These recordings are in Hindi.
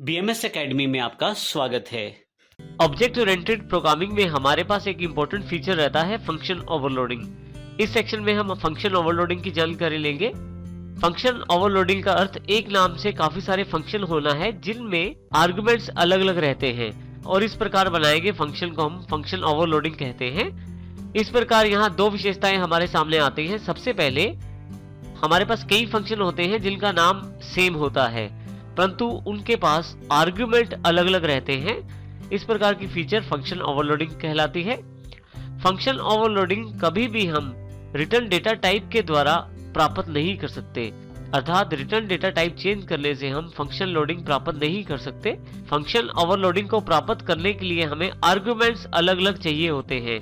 BMS एकेडमी में आपका स्वागत है। ऑब्जेक्ट ओरिएंटेड प्रोग्रामिंग में हमारे पास एक इंपॉर्टेंट फीचर रहता है फंक्शन ओवरलोडिंग। इस सेक्शन में हम फंक्शन ओवरलोडिंग की जानकारी लेंगे। फंक्शन ओवरलोडिंग का अर्थ एक नाम से काफी सारे फंक्शन होना है जिनमें आर्गुमेंट्स अलग अलग रहते हैं और इस प्रकार बनाए गए फंक्शन को हम फंक्शन ओवरलोडिंग कहते हैं। इस प्रकार यहाँ दो विशेषताएं हमारे सामने आती हैं। सबसे पहले हमारे पास कई फंक्शन होते हैं जिनका नाम सेम होता है परंतु उनके पास आर्गुमेंट अलग अलग रहते हैं। इस प्रकार की फीचर फंक्शन ओवरलोडिंग कहलाती है। फंक्शन ओवरलोडिंग कभी भी हम रिटर्न डेटा टाइप के द्वारा प्राप्त नहीं कर सकते, अर्थात रिटर्न डेटा टाइप चेंज करने से हम फंक्शन लोडिंग प्राप्त नहीं कर सकते। फंक्शन ओवरलोडिंग को प्राप्त करने के लिए हमें आर्गुमेंट्स अलग अलग चाहिए होते हैं।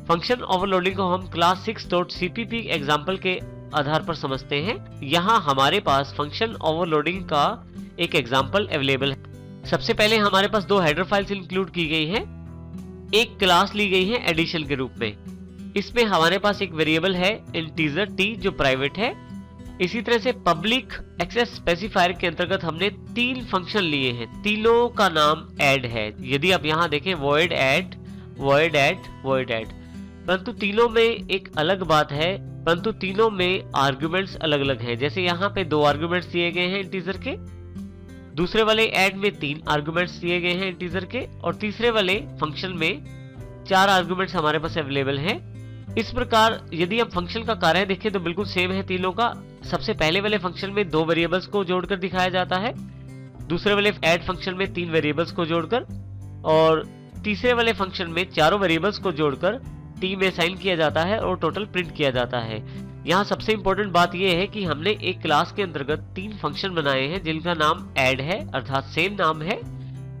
फंक्शन ओवरलोडिंग को हम क्लास 6.cpp एग्जाम्पल के आधार पर समझते हैं। यहाँ हमारे पास फंक्शन ओवरलोडिंग का एक एग्जाम्पल अवेलेबल है। सबसे पहले हमारे पास दो हेडर फाइल्स इंक्लूड की गई हैं। एक क्लास ली गई है एडिशन के रूप में। इसमें हमारे पास एक वेरिएबल है इंटीजर t जो प्राइवेट है। इसी तरह से पब्लिक एक्सेस स्पेसिफायर के अंतर्गत हमने तीन फंक्शन लिए हैं, तीनों का नाम ऐड है। यदि आप यहाँ देखें void add, void add, void add, परंतु तीनों में एक अलग बात है, परंतु तीनों में आर्गुमेंट्स अलग अलग हैं। जैसे यहाँ पे दो आर्गुमेंट्स दिए गए हैं इंटीजर के, दूसरे वाले ऐड में तीन आर्गुमेंट्स दिए गए हैं इंटीजर के और तीसरे वाले फंक्शन में चार आर्गुमेंट्स हमारे पास अवेलेबल हैं। इस प्रकार यदि हम फंक्शन का कार्य देखें तो बिल्कुल सेम है तीनों का। सबसे पहले वाले फंक्शन में दो वेरिएबल्स को जोड़कर दिखाया जाता है, दूसरे वाले ऐड फंक्शन में तीन वेरिएबल्स को जोड़कर और तीसरे वाले फंक्शन में चारों वेरिएबल्स को जोड़कर टी में असाइन किया जाता है और टोटल प्रिंट किया जाता है। यहाँ सबसे इंपॉर्टेंट बात यह है कि हमने एक क्लास के अंतर्गत तीन फंक्शन बनाए हैं जिनका नाम ऐड है, अर्थात सेम नाम है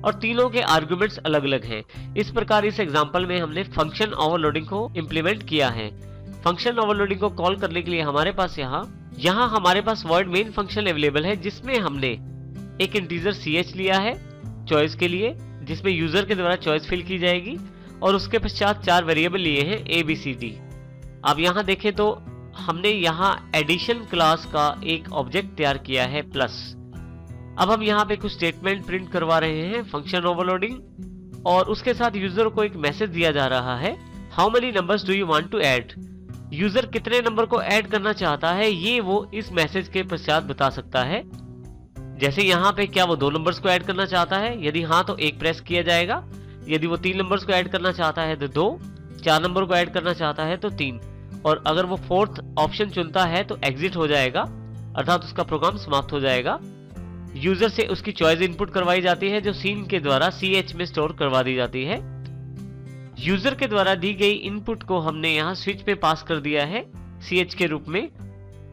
और तीनों के आर्गुमेंट्स अलग अलग हैं। इस प्रकार इस एग्जांपल में हमने फंक्शन ओवरलोडिंग को इंप्लीमेंट किया है। फंक्शन ओवरलोडिंग को कॉल करने के लिए हमारे पास यहाँ हमारे पास वर्ड मेन फंक्शन अवेलेबल है जिसमें हमने एक इंटीजर ch लिया है चॉइस के लिए, जिसमें यूजर के द्वारा चॉइस फिल की जाएगी और उसके पश्चात चार वेरिएबल लिए हैं ABCD। अब यहाँ देखें तो हमने यहाँ एडिशन क्लास का एक ऑब्जेक्ट तैयार किया है प्लस। अब हम यहाँ पे कुछ स्टेटमेंट प्रिंट करवा रहे हैं फंक्शन ओवरलोडिंग और उसके साथ यूजर को एक मैसेज दिया जा रहा है, how many numbers do you want to add. User कितने नंबर को ऐड करना चाहता है ये वो इस मैसेज के पश्चात बता सकता है। जैसे यहाँ पे क्या वो दो नंबर्स को ऐड करना चाहता है, यदि हाँ तो एक प्रेस किया जाएगा, यदि वो तीन नंबर्स को ऐड करना चाहता है तो दो, चार नंबर को ऐड करना चाहता है तो तीन, और अगर वो फोर्थ ऑप्शन चुनता है तो एग्जिट हो जाएगा, अर्थात उसका प्रोग्राम समाप्त हो जाएगा। यूजर से उसकी चॉइस इनपुट करवाई जाती है जो सीन के द्वारा ch में स्टोर करवा दी जाती है। यूजर के द्वारा दी गई इनपुट को हमने यहाँ स्विच में पास कर दिया है ch के रूप में।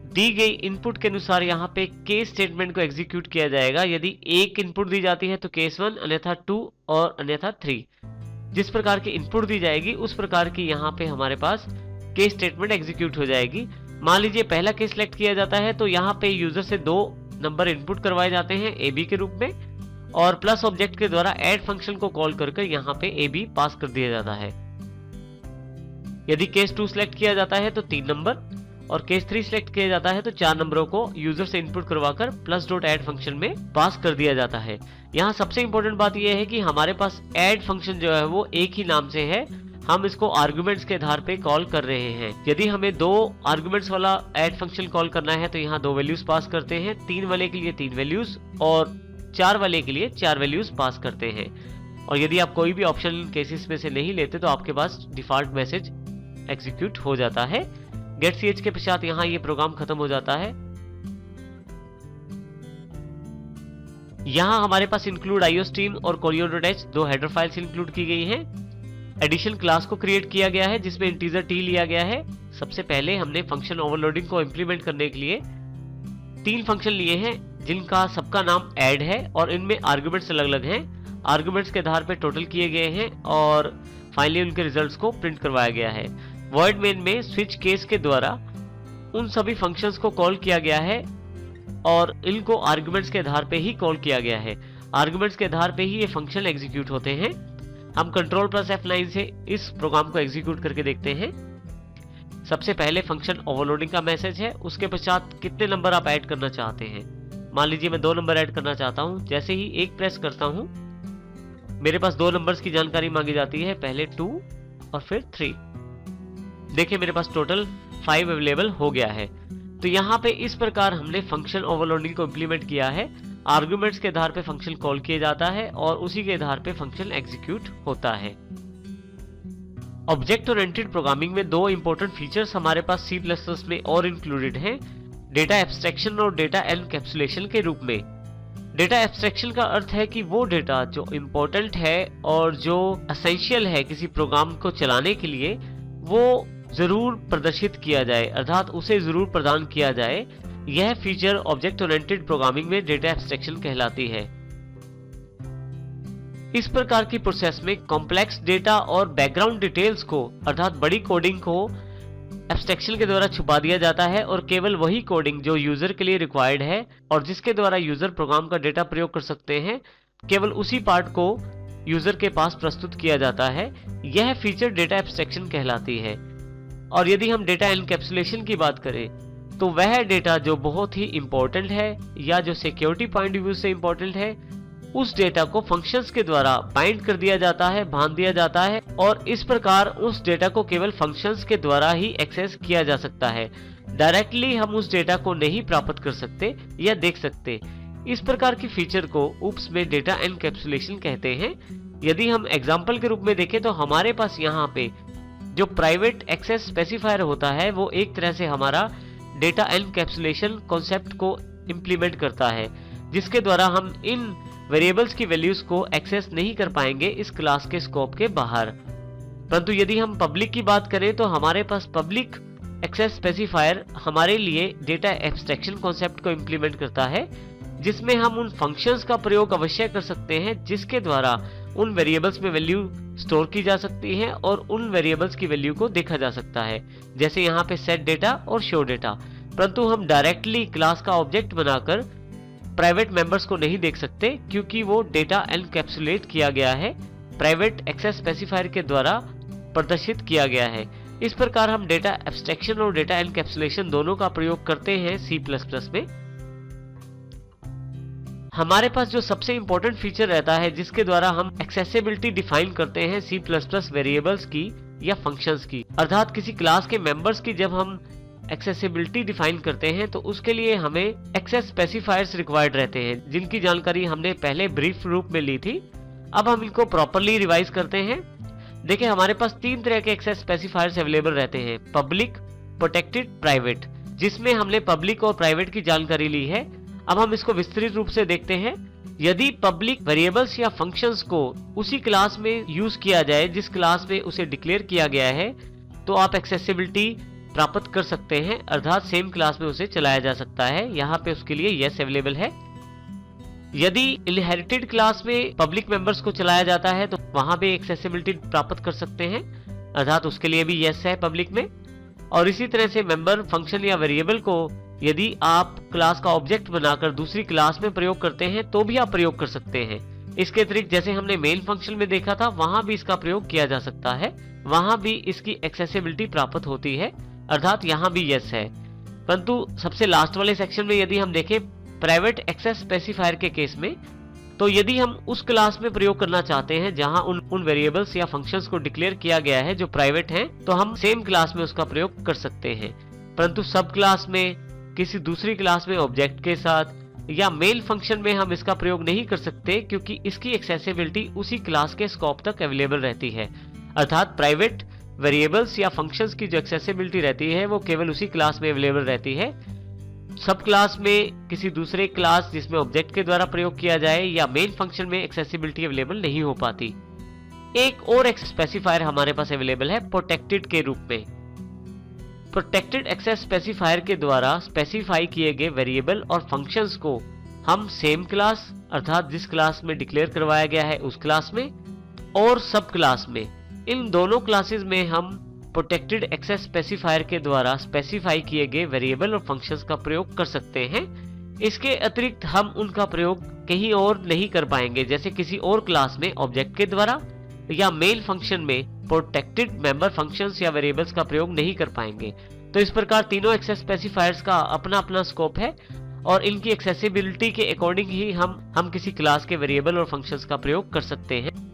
दी गई इनपुट के अनुसार यहाँ पे केस स्टेटमेंट को एग्जीक्यूट किया जाएगा। यदि एक इनपुट दी जाती है तो केस 1, अन्यथा 2 और अन्यथा 3। जिस प्रकार की इनपुट दी जाएगी उस प्रकार की यहाँ पे हमारे पास केस स्टेटमेंट एग्जीक्यूट हो जाएगी। मान लीजिए पहला केस सिलेक्ट किया जाता है तो यहाँ पे यूजर से दो नंबर इनपुट करवाए जाते हैं AB के रूप में और प्लस ऑब्जेक्ट के द्वारा ऐड फंक्शन को कॉल करके यहाँ पे AB पास कर दिया जाता है। यदि केस 2 सिलेक्ट किया जाता है तो 3 नंबर और केस 3 सिलेक्ट किया जाता है तो 4 नंबरों को यूजर से इनपुट करवाकर प्लस डॉट ऐड फंक्शन में पास कर दिया जाता है। यहाँ सबसे इंपॉर्टेंट बात यह है कि हमारे पास ऐड फंक्शन जो है वो एक ही नाम से है, हम इसको आर्गुमेंट्स के आधार पे कॉल कर रहे हैं। यदि हमें दो आर्गुमेंट्स वाला ऐड फंक्शन कॉल करना है तो यहाँ दो वैल्यूज पास करते हैं, तीन वाले के लिए तीन वैल्यूज और चार वाले के लिए चार वैल्यूज पास करते हैं। और यदि आप कोई भी ऑप्शनल केसेस में से नहीं लेते तो आपके पास डिफॉल्ट मैसेज एग्जीक्यूट हो जाता है। गेट ch के पश्चात यहाँ ये प्रोग्राम खत्म हो जाता है। यहाँ हमारे पास इंक्लूड iostream और choreo.h दो हेडर फाइल्स इंक्लूड की गई हैं। एडिशन क्लास को क्रिएट किया गया है जिसमें इंटीजर t लिया गया है। सबसे पहले हमने फंक्शन ओवरलोडिंग को इंप्लीमेंट करने के लिए तीन फंक्शन लिए हैं जिनका सबका नाम ऐड है और इनमें आर्गुमेंट्स अलग अलग हैं। आर्गुमेंट्स के आधार पर टोटल किए गए हैं और फाइनली उनके रिजल्ट्स को प्रिंट करवाया गया है। वर्ड मेन में स्विच केस के द्वारा उन सभी फंक्शंस को कॉल किया गया है और इनको आर्गुमेंट्स के आधार पे ही कॉल किया गया है। आर्गुमेंट्स के आधार पे ही ये फंक्शन एग्जीक्यूट होते हैं। हम कंट्रोल प्लस F9 से इस प्रोग्राम को एग्जीक्यूट करके देखते हैं। सबसे पहले फंक्शन ओवरलोडिंग का मैसेज है, उसके पश्चात कितने नंबर आप ऐड करना चाहते हैं। मान लीजिए मैं 2 नंबर ऐड करना चाहता हूं, जैसे ही 1 प्रेस करता हूं मेरे पास 2 नंबर्स की जानकारी मांगी जाती है, पहले 2 और फिर 3। देखिए मेरे पास टोटल 5 अवेलेबल हो गया है। तो यहाँ पे इस प्रकार हमने फंक्शन ओवरलोडिंग को इंप्लीमेंट किया है। आर्गुमेंट्स के आधार पे फंक्शन कॉल किया जाता है और उसी के आधार पे फंक्शन एग्जीक्यूट होता है। ऑब्जेक्ट ओरिएंटेड प्रोग्रामिंग में 2 इंपॉर्टेंट फीचर्स हमारे पास C++ में और इंक्लूडेड हैं, डेटा एब्स्ट्रैक्शन और डेटा एनकैप्सुलेशन के रूप में। डेटा एब्स्ट्रैक्शन का अर्थ है कि वो डेटा जो इंपॉर्टेंट है और जो एसेंशियल है किसी प्रोग्राम को चलाने के लिए, वो जरूर प्रदर्शित किया जाए, अर्थात उसे जरूर प्रदान किया जाए। यह फीचर ऑब्जेक्ट ओरिएंटेड प्रोग्रामिंग में डेटा एब्स्ट्रैक्शन कहलाती है। इस प्रकार की प्रोसेस में कॉम्प्लेक्स डेटा और बैकग्राउंड डिटेल्स को, अर्थात बड़ी कोडिंग को एब्स्ट्रैक्शन के द्वारा छुपा दिया जाता है और केवल वही कोडिंग जो यूजर के लिए रिक्वायर्ड है और जिसके द्वारा यूजर प्रोग्राम का डेटा प्रयोग कर सकते हैं, केवल उसी पार्ट को यूजर के पास प्रस्तुत किया जाता है। यह फीचर डेटा एब्स्ट्रैक्शन कहलाती है। और यदि हम डेटा एनकैप्सुलेशन की बात करें तो वह डेटा जो बहुत ही इंपॉर्टेंट है या जो सिक्योरिटी पॉइंट ऑफ व्यू से इंपॉर्टेंट है, उस डेटा को फंक्शंस के द्वारा बाइंड कर दिया जाता है, बांध दिया जाता है और इस प्रकार उस डेटा को केवल फंक्शंस के द्वारा ही एक्सेस किया जा सकता है। डायरेक्टली हम उस डेटा को नहीं प्राप्त कर सकते या देख सकते। इस प्रकार की फीचर को ऊप्स में डेटा एनकैप्सुलेशन कहते हैं। यदि हम एग्जाम्पल के रूप में देखें तो हमारे पास यहाँ पे जो प्राइवेट एक्सेस स्पेसिफायर होता है वो एक तरह से हमारा डेटा एनकैप्सुलेशन कॉन्सेप्ट को इंप्लीमेंट करता है, जिसके द्वारा हम इन वेरिएबल्स की वैल्यूज को एक्सेस नहीं कर पाएंगे इस क्लास के स्कोप के बाहर। परंतु यदि हम पब्लिक की बात करें तो हमारे पास पब्लिक एक्सेस स्पेसिफायर हमारे लिए डेटा एब्स्ट्रैक्शन कॉन्सेप्ट को इंप्लीमेंट करता है, जिसमें हम उन फंक्शंस का प्रयोग अवश्य कर सकते हैं जिसके द्वारा उन वेरिएबल्स में वैल्यू स्टोर की जा सकती है और उन वेरिएबल्स की वैल्यू को देखा जा सकता है, जैसे यहाँ पे सेट डेटा और शो डेटा। परंतु हम डायरेक्टली क्लास का ऑब्जेक्ट बनाकर प्राइवेट मेंबर्स को नहीं देख सकते, क्योंकि वो डेटा एनकैप्सुलेट किया गया है, प्राइवेट एक्सेस स्पेसिफायर के द्वारा प्रदर्शित किया गया है। इस प्रकार हम डेटा एब्स्ट्रैक्शन और डेटा एनकैप्सुलेशन दोनों का प्रयोग करते हैं C++ में। हमारे पास जो सबसे इंपॉर्टेंट फीचर रहता है जिसके द्वारा हम एक्सेसिबिलिटी डिफाइन करते हैं C++ वेरिएबल्स की या फंक्शंस की, अर्थात किसी क्लास के मेंबर्स की जब हम एक्सेसिबिलिटी डिफाइन करते हैं तो उसके लिए हमें एक्सेस स्पेसिफायर्स रिक्वायर्ड रहते हैं, जिनकी जानकारी हमने पहले ब्रीफ रूप में ली थी। अब हम इनको प्रॉपरली रिवाइज करते हैं। देखिए हमारे पास 3 तरह के एक्सेस स्पेसिफायर्स अवेलेबल रहते हैं, पब्लिक, प्रोटेक्टेड, प्राइवेट, जिसमें हमने पब्लिक और प्राइवेट की जानकारी ली है। अब हम इसको विस्तृत रूप से देखते हैं। यदि पब्लिक वेरिएबल्स या फंक्शंस को उसी क्लास में यूज किया जाए जिस क्लास में उसे डिक्लेयर किया गया है, तो आप एक्सेसिबिलिटी प्राप्त कर सकते हैं, अर्थात सेम क्लास में उसे चलाया जा सकता है। यहाँ पे उसके लिए यस अवेलेबल है। यदि इनहेरिटेड क्लास में पब्लिक मेंबर्स को चलाया जाता है तो वहां पे एक्सेसिबिलिटी प्राप्त कर सकते हैं, अर्थात उसके लिए भी यस है पब्लिक में। और इसी तरह से मेंबर, फंक्शन या वेरिएबल को यदि आप क्लास का ऑब्जेक्ट बनाकर दूसरी क्लास में प्रयोग करते हैं तो भी आप प्रयोग कर सकते हैं। इसके अतिरिक्त जैसे हमने मेन फंक्शन में देखा था, वहां भी इसका प्रयोग किया जा सकता है, वहां भी इसकी एक्सेसिबिलिटी प्राप्त होती है, अर्थात यहाँ भी यस है। परंतु सबसे लास्ट वाले सेक्शन में यदि हम देखें प्राइवेट एक्सेस स्पेसिफायर के केस में, तो यदि हम उस क्लास में प्रयोग करना चाहते हैं जहां उन वेरिएबल्स या फंक्शंस को डिक्लेयर किया गया है जो प्राइवेट हैं, तो हम सेम क्लास में उसका प्रयोग कर सकते हैं। परंतु सब क्लास में, किसी दूसरी क्लास में ऑब्जेक्ट के साथ या मेन फंक्शन में हम इसका प्रयोग नहीं कर सकते, क्योंकि इसकी एक्सेसिबिलिटी उसी क्लास के स्कोप तक अवेलेबल रहती है। अर्थात प्राइवेट वेरिएबल्स या फंक्शंस की जो एक्सेसिबिलिटी रहती है वो केवल उसी क्लास में अवेलेबल रहती है। सब क्लास में किसी दूसरे क्लास जिसमें ऑब्जेक्ट के द्वारा प्रयोग किया जाए या मेन फंक्शन में एक्सेसिबिलिटी अवेलेबल नहीं हो पाती। एक और एक्सेस स्पेसिफायर हमारे पास अवेलेबल है प्रोटेक्टेड के रूप में। प्रोटेक्टेड एक्सेस स्पेसिफायर के द्वारा स्पेसिफाई किए गए वेरिएबल और फंक्शंस को हम सेम क्लास, अर्थात जिस क्लास में डिक्लेयर करवाया गया है उस क्लास में और सब क्लास में, इन दोनों क्लासेस में हम प्रोटेक्टेड एक्सेस स्पेसिफायर के द्वारा स्पेसिफाई किए गए वेरिएबल और फंक्शंस का प्रयोग कर सकते हैं। इसके अतिरिक्त हम उनका प्रयोग कहीं और नहीं कर पाएंगे, जैसे किसी और क्लास में ऑब्जेक्ट के द्वारा या मेन फंक्शन में प्रोटेक्टेड मेंबर फंक्शंस या वेरिएबल्स का प्रयोग नहीं कर पाएंगे। तो इस प्रकार तीनों एक्सेस स्पेसिफायर्स का अपना अपना स्कोप है और इनकी एक्सेसिबिलिटी के अकॉर्डिंग ही हम किसी क्लास के वेरिएबल और फंक्शंस का प्रयोग कर सकते हैं।